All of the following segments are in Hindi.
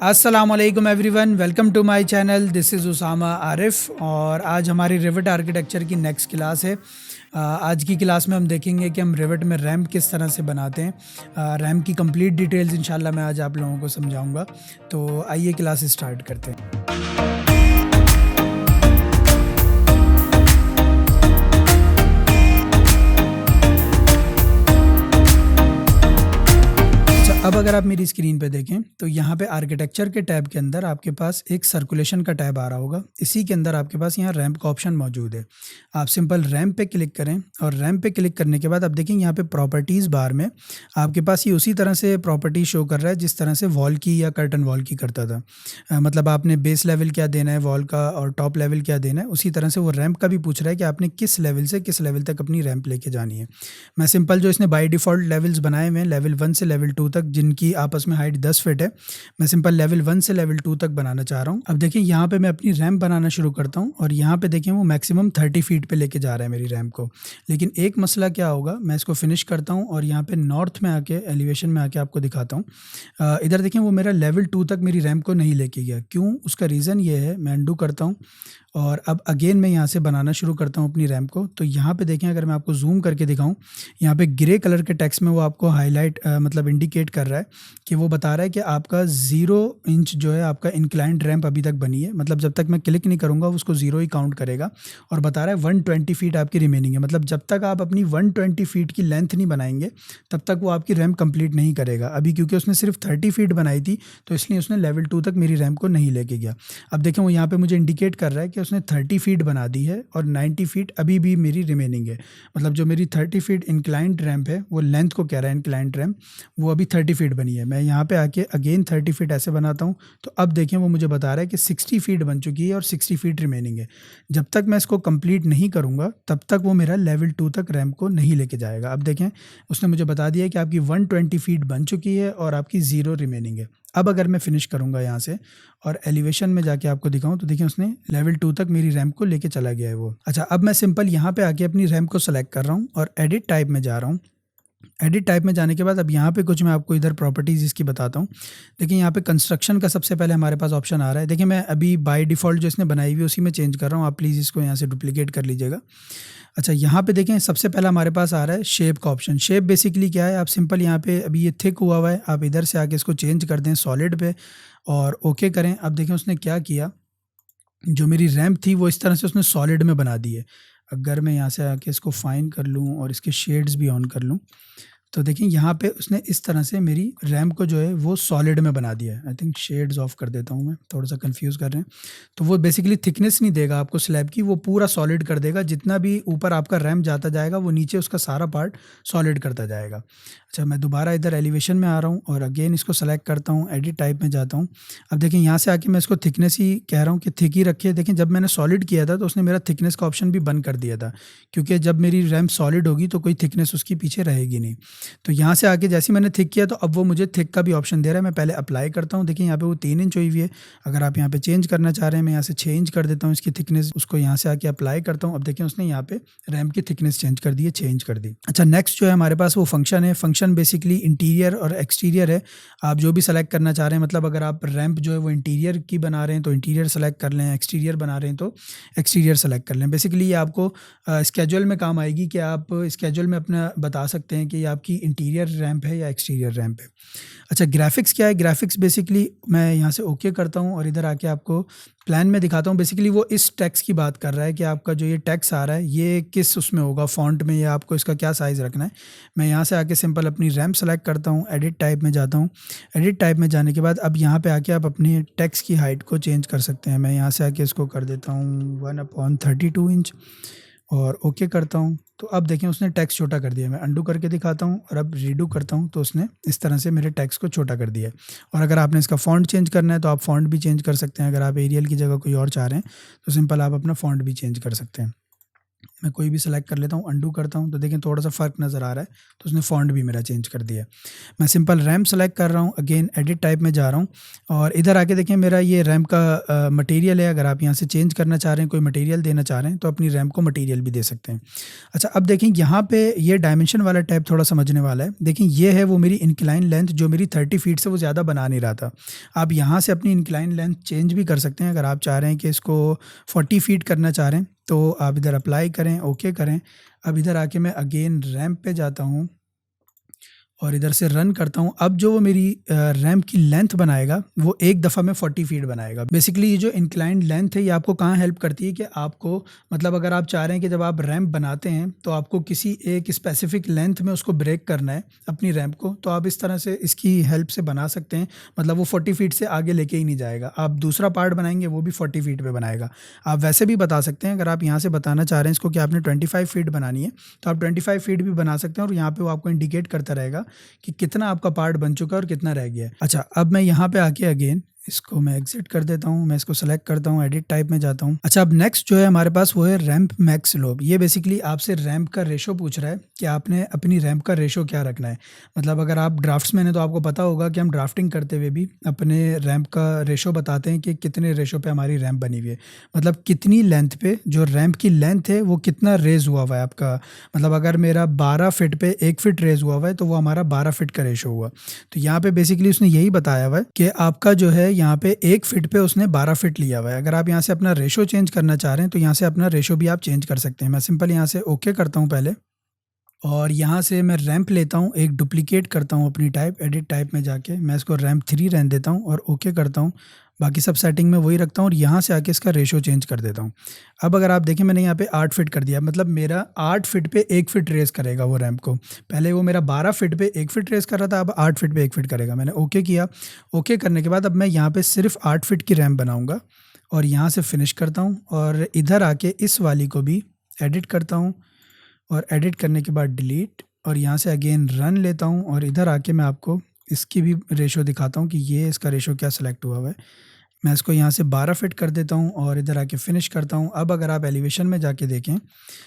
अस्सलामुअलैकुम everyone, welcome to my channel. This is Usama Arif और आज हमारी रिविट आर्किटेक्चर की नेक्स्ट क्लास है। आज की क्लास में हम देखेंगे कि हम रिविट में रैम्प किस तरह से बनाते हैं। रैम्प की कंप्लीट डिटेल्स इंशाल्लाह मैं आज आप लोगों को समझाऊंगा। तो आइए क्लास स्टार्ट करते हैं। अब अगर आप मेरी स्क्रीन पे देखें तो यहाँ पे आर्किटेक्चर के टैब के अंदर आपके पास एक सर्कुलेशन का टैब आ रहा होगा। इसी के अंदर आपके पास यहाँ रैम्प का ऑप्शन मौजूद है। आप सिंपल रैम्प पे क्लिक करें और रैम्प पे क्लिक करने के बाद आप देखें यहाँ पे प्रॉपर्टीज़ बार में आपके पास ये उसी तरह से प्रॉपर्टी शो कर रहा है जिस तरह से वॉल की या कर्टन वॉल की करता था। मतलब आपने बेस लेवल क्या देना है वॉल का और टॉप लेवल क्या देना है, उसी तरह से वो रैम्प का भी पूछ रहा है कि आपने किस लेवल से किस लेवल तक अपनी रैम्प लेके जानी है। मैं सिंपल जो इसने बाई डिफ़ॉल्ट लेवल्स बनाए हुए हैं लेवल 1 से लेवल 2 तक, जिनकी आपस में हाइट 10 फीट है, मैं सिंपल लेवल 1 से लेवल 2 तक बनाना चाह रहा हूँ। अब देखिए यहाँ पे मैं अपनी रैम्प बनाना शुरू करता हूँ और यहाँ पे देखें वो मैक्सिमम 30 फीट पे लेके जा रहा है मेरी रैम्प को। लेकिन एक मसला क्या होगा, मैं इसको फिनिश करता हूँ और यहाँ पे नॉर्थ में आके एलिवेशन में आके आपको दिखाता हूँ। इधर देखें वो मेरा लेवल 2 तक मेरी रैम्प को नहीं लेके गया। क्यों? उसका रीज़न ये है, मैं अंडू करता हूँ और अब अगेन मैं यहाँ से बनाना शुरू करता हूँ अपनी रैम्प को। तो यहाँ पे देखें, अगर मैं आपको जूम करके दिखाऊँ, यहाँ पे ग्रे कलर के टेक्स्ट में वो आपको हाईलाइट मतलब इंडिकेट कर रहा है कि वो बता रहा है कि आपका 0 इंच जो है आपका इंक्लाइंड रैम्प अभी तक बनी है। मतलब जब तक मैं क्लिक नहीं करूँगा उसको 0 ही काउंट करेगा और बता रहा है 120 फीट आपकी रिमेनिंग है। मतलब जब तक आप अपनी 120 फीट की लेंथ नहीं बनाएंगे तब तक वो आपकी रैम्प कंप्लीट नहीं करेगा। अभी क्योंकि उसने सिर्फ 30 फीट बनाई थी तो इसलिए उसने लेवल 2 तक मेरी रैम्प को नहीं लेके गया। अब देखें वो यहाँ पे मुझे इंडिकेट कर रहा है कि उसने 30 फीट बना दी है और 90 फीट अभी भी मेरी रिमेनिंग है। मतलब जो मेरी 30 फीट इंक्लाइंड रैम्प है वो लेंथ को कह रहा है, इंक्लाइंड रैम्प वो अभी 30 फीट बनी है। मैं यहाँ पे आके अगेन 30 फीट ऐसे बनाता हूँ तो अब देखें वो मुझे बता रहा है कि 60 फीट बन चुकी है और 60 फीट रिमेनिंग है। जब तक मैं इसको कंप्लीट नहीं करूँगा तब तक वो मेरा लेवल 2 तक रैम्प को नहीं लेके जाएगा। अब देखें उसने मुझे बता दिया कि आपकी 120 फीट बन चुकी है और आपकी 0 रिमेनिंग है। अब अगर मैं फिनिश करूँगा यहाँ से और एलिवेशन में जाके आपको दिखाऊं तो देखिए उसने लेवल 2 तक मेरी रैम्प को लेके चला गया है वो। अच्छा, अब मैं सिंपल यहाँ पे आके अपनी रैम्प को सेलेक्ट कर रहा हूँ और एडिट टाइप में जा रहा हूँ। एडिट टाइप में जाने के बाद अब यहाँ पे कुछ मैं आपको इधर प्रॉपर्टीज़ इसकी बताता हूँ। देखिए यहाँ पे कंस्ट्रक्शन का सबसे पहले हमारे पास ऑप्शन आ रहा है। देखिए मैं अभी बाय डिफ़ॉल्ट जो इसने बनाई हुई है उसी में चेंज कर रहा हूँ, आप प्लीज़ इसको यहाँ से डुप्लीकेट कर लीजिएगा। अच्छा, यहाँ पे देखें सबसे पहला हमारे पास आ रहा है शेप का ऑप्शन। शेप बेसिकली क्या है, आप सिंपल यहाँ पे अभी ये थिक हुआ है, आप इधर से आके इसको चेंज कर दें सॉलिड पे और ओके करें। अब देखें उसने क्या किया, जो मेरी रैम्प थी वो इस तरह से उसने सॉलिड में बना दी है। अगर मैं यहाँ से आके इसको फाइन कर लूँ और इसके शेड्स भी ऑन कर लूँ तो देखिए यहाँ पे उसने इस तरह से मेरी रैम्प को जो है वो सॉलिड में बना दिया है। आई थिंक शेड्स ऑफ कर देता हूँ, मैं थोड़ा सा कंफ्यूज कर रहे हैं। तो वो बेसिकली थिकनेस नहीं देगा आपको स्लैब की, वो पूरा सॉलिड कर देगा। जितना भी ऊपर आपका रैम्प जाता जाएगा वो नीचे उसका सारा पार्ट सॉलिड करता जाएगा। अच्छा, मैं दोबारा इधर एलिवेशन में आ रहा हूँ और अगेन इसको सेलेक्ट करता हूँ, एडिट टाइप में जाता हूँ। अब देखें यहाँ से आके मैं इसको थिकनेस ही कह रहा हूँ कि थिक ही रखिए। देखें जब मैंने सॉलिड किया था तो उसने मेरा थिकनेस का ऑप्शन भी बंद कर दिया था, क्योंकि जब मेरी रैम्प सॉलिड होगी तो कोई थिकनेस उसकी पीछे रहेगी नहीं। तो यहाँ से आके जैसे मैंने थिक किया तो अब वो मुझे थिक का भी ऑप्शन दे रहा है। मैं पहले अप्लाई करता हूँ। देखिए यहाँ पे वो 3 इंच हुई हुई है। अगर आप यहाँ पे चेंज करना चाह रहे हैं, मैं यहाँ से 6 इंच कर देता हूँ इसकी थिकनेस, उसको यहाँ से आके अप्लाई करता हूँ। अब देखिए उसने यहाँ पे रैम्प की थिकनेस चेंज कर दी है, 6 इंच कर दी। अच्छा, नेक्स्ट जो है हमारे पास वो फंक्शन है। फंक्शन बेसिकली इंटीरियर और एक्सटीरियर है, आप जो भी सेलेक्ट करना चाह रहे हैं। मतलब अगर आप रैम्प जो है वो इंटीरियर की बना रहे हैं तो इंटीरियर सेलेक्ट कर लें, एक्सटीरियर बना रहे हैं तो एक्सटीरियर सेलेक्ट कर लें। बेसिकली ये आपको स्केड्यूल में काम आएगी कि आप स्केड्यूल में अपना बता सकते हैं कि ये आपकी इंटीरियर रैम्प है या एक्सटीरियर रैम्प है। अच्छा, ग्राफिक्स क्या है? ग्राफिक्स बेसिकली मैं यहाँ से ओके करता हूँ और इधर आके आपको प्लान में दिखाता हूँ। बेसिकली वो इस टेक्स्ट की बात कर रहा है कि आपका जो ये टेक्स्ट आ रहा है ये किस उसमें होगा, फॉन्ट में, या आपको इसका क्या साइज़ रखना है। मैं यहाँ से आके सिंपल अपनी रैम्प सेलेक्ट करता हूँ, एडिट टाइप में जाता हूँ। एडिट टाइप में जाने के बाद अब यहाँ पे आके आप अपनी टेक्स्ट की हाइट को चेंज कर सकते हैं। मैं यहाँ से आके इसको कर देता हूँ 1/32 इंच और ओके करता हूँ। तो अब देखें उसने टेक्स्ट छोटा कर दिया। मैं अंडू करके दिखाता हूँ और अब रीडू करता हूँ तो उसने इस तरह से मेरे टेक्स्ट को छोटा कर दिया है। और अगर आपने इसका फ़ॉन्ट चेंज करना है तो आप फ़ॉन्ट भी चेंज कर सकते हैं। अगर आप एरियल की जगह कोई और चाह रहे हैं तो सिंपल आप अपना फ़ॉन्ट भी चेंज कर सकते हैं। मैं कोई भी सेलेक्ट कर लेता हूँ, अंडू करता हूँ, तो देखें थोड़ा-सा फ़र्क नज़र आ रहा है, तो उसने फ़ॉन्ट भी मेरा चेंज कर दिया। मैं सिंपल रैंप सेलेक्ट कर रहा हूँ, अगेन एडिट टाइप में जा रहा हूँ और इधर आके देखें मेरा ये रैंप का मटीरियल है। अगर आप यहाँ से चेंज करना चाह रहे हैं, कोई मटीरियल देना चाह रहे हैं, तो अपनी रैंप को मटीरियल भी दे सकते हैं। अच्छा, अब देखें यहाँ पे ये डायमेंशन वाला टैब थोड़ा समझने वाला है। देखें ये है वो मेरी इंक्लाइन लेंथ जो मेरी 30 फीट से वो ज़्यादा बना नहीं रहा था। आप यहाँ से अपनी इंक्लाइन लेंथ चेंज भी कर सकते हैं। अगर आप चाह रहे हैं कि इसको 40 फीट करना चाह रहे हैं, तो आप इधर अप्लाई करें, ओके करें। अब इधर आके मैं अगेन रैंप पे जाता हूँ और इधर से रन करता हूँ। अब जो वो मेरी रैंप की लेंथ बनाएगा वो एक दफ़ा में 40 फीट बनाएगा। बेसिकली ये जो इंक्लाइंड लेंथ है ये आपको कहाँ हेल्प करती है कि आपको मतलब अगर आप चाह रहे हैं कि जब आप रैंप बनाते हैं तो आपको किसी एक स्पेसिफिक लेंथ में उसको ब्रेक करना है अपनी रैंप को, तो आप इस तरह से इसकी हेल्प से बना सकते हैं। मतलब वो 40 फीट से आगे लेके ही नहीं जाएगा। आप दूसरा पार्ट बनाएंगे वो भी 40 फीट पे बनाएगा। आप वैसे भी बता सकते हैं, अगर आप यहाँ से बताना चाह रहे हैं इसको कि आपने 25 फीट बनानी है तो आप 25 फीट भी बना सकते हैं और यहाँ पे वो आपको इंडिकेट करता रहेगा कि कितना आपका पार्ट बन चुका है और कितना रह गया है। अच्छा, अब मैं यहाँ पे आके अगेन इसको मैं एग्जिट कर देता हूँ, मैं इसको सेलेक्ट करता हूँ, एडिट टाइप में जाता हूँ। अच्छा, अब नेक्स्ट जो है हमारे पास वो है रैंप मैक्स स्लोप। ये बेसिकली आपसे रैंप का रेशो पूछ रहा है कि आपने अपनी रैंप का रेशो क्या रखना है। मतलब अगर आप ड्राफ्ट्समैन है तो आपको पता होगा कि हम ड्राफ्टिंग करते हुए भी अपने रैंप का रेशो बताते हैं कि कितने रेशो पे हमारी रैंप बनी हुई है। मतलब कितनी लेंथ पे जो रैंप की लेंथ है वो कितना रेज हुआ हुआ है आपका। मतलब अगर मेरा 12 फीट पे 1 फीट रेज हुआ हुआ है तो वो हमारा 12 फीट का रेशो हुआ। तो यहाँ पे बेसिकली उसने यही बताया हुआ है कि आपका जो है यहाँ पे 1 फीट पे उसने 12 फीट लिया हुआ है। अगर आप यहाँ से अपना रेशो चेंज करना चाह रहे हैं तो यहाँ से अपना रेशो भी आप चेंज कर सकते हैं। मैं सिंपल यहाँ से ओके करता हूँ पहले और यहाँ से मैं रैंप लेता हूँ, एक डुप्लीकेट करता हूँ अपनी टाइप, एडिट टाइप में जाके मैं इसको रैंप 3 रहने देता हूँ और ओके करता हूँ। बाकी सब सेटिंग में वही रखता हूँ और यहाँ से आके इसका रेशो चेंज कर देता हूँ। अब अगर आप देखें मैंने यहाँ पे 8 फीट कर दिया, मतलब मेरा 8 फीट पे 1 फीट रेस करेगा वो रैंप को। पहले वो मेरा 12 फीट पे 1 फीट रेस कर रहा था, अब 8 फीट पे 1 फीट करेगा। मैंने ओके किया। ओके करने के बाद अब मैं यहाँ पे सिर्फ 8 फीट की रैंप बनाऊँगा और यहाँ से फिनिश करता हूँ और इधर आके इस वाली को भी एडिट करता हूँ और एडिट करने के बाद डिलीट और यहाँ से अगेन रन लेता हूँ और इधर आके मैं आपको इसकी भी रेशो दिखाता हूँ कि ये इसका रेशो क्या सिलेक्ट हुआ हुआ है। मैं इसको यहाँ से 12 फिट कर देता हूँ और इधर आके फिनिश करता हूँ। अब अगर आप एलिवेशन में जाके देखें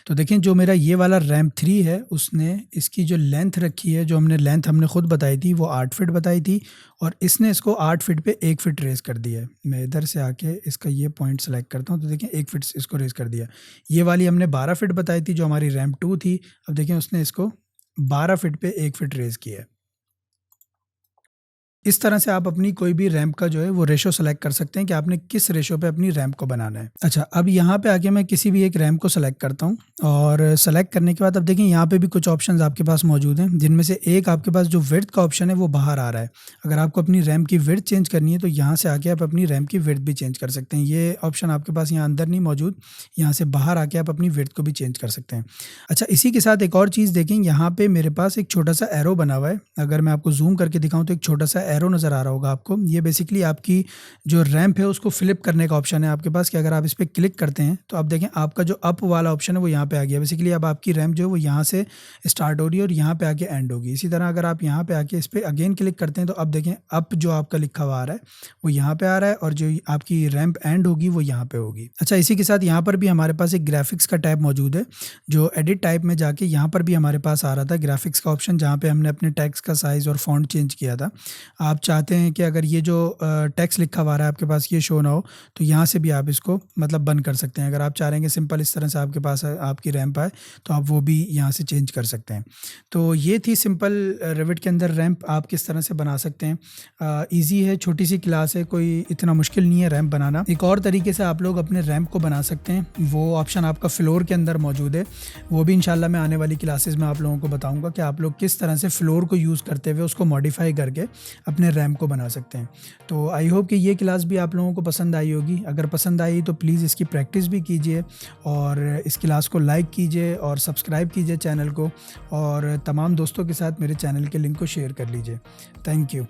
तो देखें जो मेरा ये वाला रैंप 3 है उसने इसकी जो लेंथ रखी है, जो लेंथ हमने खुद बताई थी वो 8 फिट बताई थी और इसने इसको 8 फिट पे 1 फिट रेस कर दिया है। मैं इधर से आके इसका ये पॉइंट सेलेक्ट करता हूँ तो देखें 1 फिट इसको रेस कर दिया। ये वाली हमने 12 फिट बताई थी जो हमारी रैंप 2 थी, अब देखें उसने इसको 12 फिट पे 1 फिट रेस किया है। इस तरह से आप अपनी कोई भी रैंप का जो है वो रेशो सेलेक्ट कर सकते हैं कि आपने किस रेशो पे अपनी रैंप को बनाना है। अच्छा, अब यहाँ पे आके मैं किसी भी एक रैंप को सेलेक्ट करता हूँ और सेलेक्ट करने के बाद अब देखें यहाँ पे भी कुछ ऑप्शंस आपके पास मौजूद हैं, जिनमें से एक आपके पास जो विड्थ का ऑप्शन है वो बाहर आ रहा है। अगर आपको अपनी रैंप की विड्थ चेंज करनी है तो यहाँ से आके आप अपनी रैंप की विड्थ भी चेंज कर सकते हैं। ये ऑप्शन आपके पास यहाँ अंदर नहीं मौजूद, यहाँ से बाहर आके आप अपनी विड्थ को भी चेंज कर सकते हैं। अच्छा, इसी के साथ एक और चीज़ देखें, यहाँ पे मेरे पास एक छोटा सा एरो बना हुआ है। अगर मैं आपको जूम करके दिखाऊँ तो एक छोटा सा एरो नज़र आ रहा होगा आपको। ये बेसिकली आपकी जो रैंप है उसको फ्लिप करने का ऑप्शन है आपके पास कि अगर आप इस पर क्लिक करते हैं तो आप देखें आपका जो अप वाला ऑप्शन है वो यहाँ पे आ गया। बेसिकली अब आपकी रैंप जो है वो यहाँ से स्टार्ट हो रही है और यहाँ पे आके एंड होगी। इसी तरह अगर आप यहाँ पे आके इस पर अगेन क्लिक करते हैं तो अब देखें अप जो आपका लिखा हुआ आ रहा है वो यहाँ पे आ रहा है और जो आपकी रैंप एंड होगी वो यहाँ पे होगी। अच्छा, इसी के साथ यहाँ पर भी हमारे पास एक ग्राफिक्स का टैब मौजूद है जो एडिट टाइप में जाके यहाँ पर भी हमारे पास आ रहा था ग्राफिक्स का ऑप्शन, जहाँ पे हमने अपने टेक्स्ट का साइज़ और फॉन्ट चेंज किया था। आप चाहते हैं कि अगर ये जो टेक्स्ट लिखा हुआ है आपके पास ये शो ना हो तो यहाँ से भी आप इसको मतलब बंद कर सकते हैं। अगर आप चाह रहे हैं कि सिंपल इस तरह से आपके पास आपकी रैंप आए तो आप वो भी यहाँ से चेंज कर सकते हैं। तो ये थी सिंपल रेविट के अंदर रैंप आप किस तरह से बना सकते हैं। ईजी है, छोटी सी क्लास है, कोई इतना मुश्किल नहीं है रैंप बनाना। एक और तरीके से आप लोग अपने रैंप को बना सकते हैं, वो ऑप्शन आपका फ्लोर के अंदर मौजूद है। वो भी इंशाल्लाह मैं आने वाली क्लासेस में आप लोगों को बताऊंगा कि आप लोग किस तरह से फ्लोर को यूज़ करते हुए उसको मॉडिफाई करके अपने रैंप को बना सकते हैं। तो आई होप कि ये क्लास भी आप लोगों को पसंद आई होगी। अगर पसंद आई तो प्लीज़ इसकी प्रैक्टिस भी कीजिए और इस क्लास को लाइक कीजिए और सब्सक्राइब कीजिए चैनल को और तमाम दोस्तों के साथ मेरे चैनल के लिंक को शेयर कर लीजिए। Thank you.